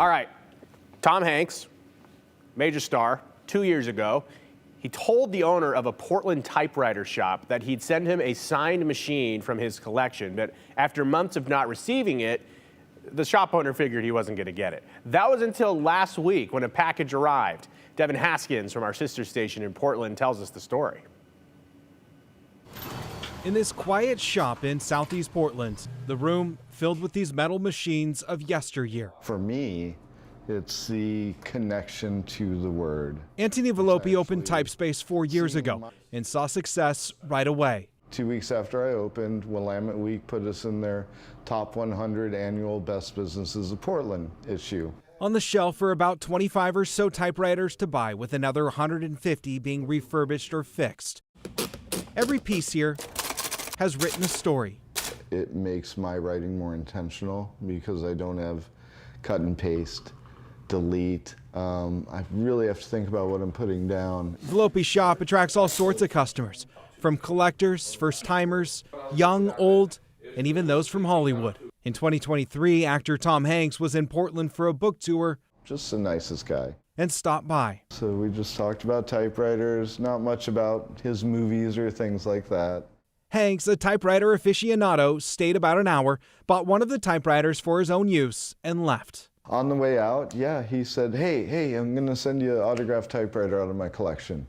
All right, Tom Hanks, major star, 2 years ago, he told the owner of a Portland typewriter shop that he'd send him a signed machine from his collection, but after months of not receiving it, the shop owner figured he wasn't going to get it. That was until last week when a package arrived. Devin Haskins from our sister station in Portland tells us the story. In this quiet shop in southeast Portland, the room filled with these metal machines of yesteryear. For me, it's the connection to the word. Anthony Volpe opened Typespace 4 years ago and saw success right away. 2 weeks after I opened, Willamette Week put us in their top 100 annual best businesses of Portland issue. On the shelf are about 25 or so typewriters to buy, with another 150 being refurbished or fixed. Every piece here has written a story. It makes my writing more intentional because I don't have cut and paste, delete. I really have to think about what I'm putting down. Volpe's shop attracts all sorts of customers, from collectors, first-timers, young, old, and even those from Hollywood. In 2023, actor Tom Hanks was in Portland for a book tour. Just the nicest guy. And stopped by. So we just talked about typewriters, not much about his movies or things like that. Hanks, a typewriter aficionado, stayed about an hour, bought one of the typewriters for his own use, and left. On the way out, he said, hey, I'm going to send you an autographed typewriter out of my collection.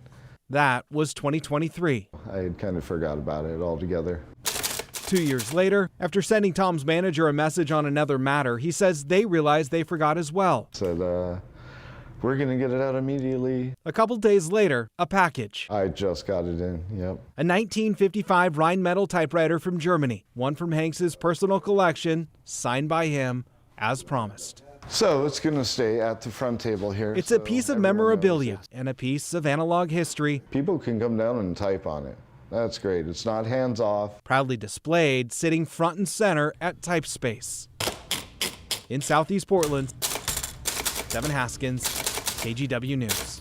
That was 2023. I had kind of forgot about it altogether. 2 years later, after sending Tom's manager a message on another matter, he says they realized they forgot as well. Said, we're going to get it out immediately. A couple days later, a package. I just got it in, yep. A 1955 Rheinmetall typewriter from Germany, one from Hanks's personal collection, signed by him, as promised. So it's going to stay at the front table here. It's a piece of memorabilia and a piece of analog history. People can come down and type on it. That's great. It's not hands off. Proudly displayed, sitting front and center at Typespace. In southeast Portland, Devin Haskins, KGW News.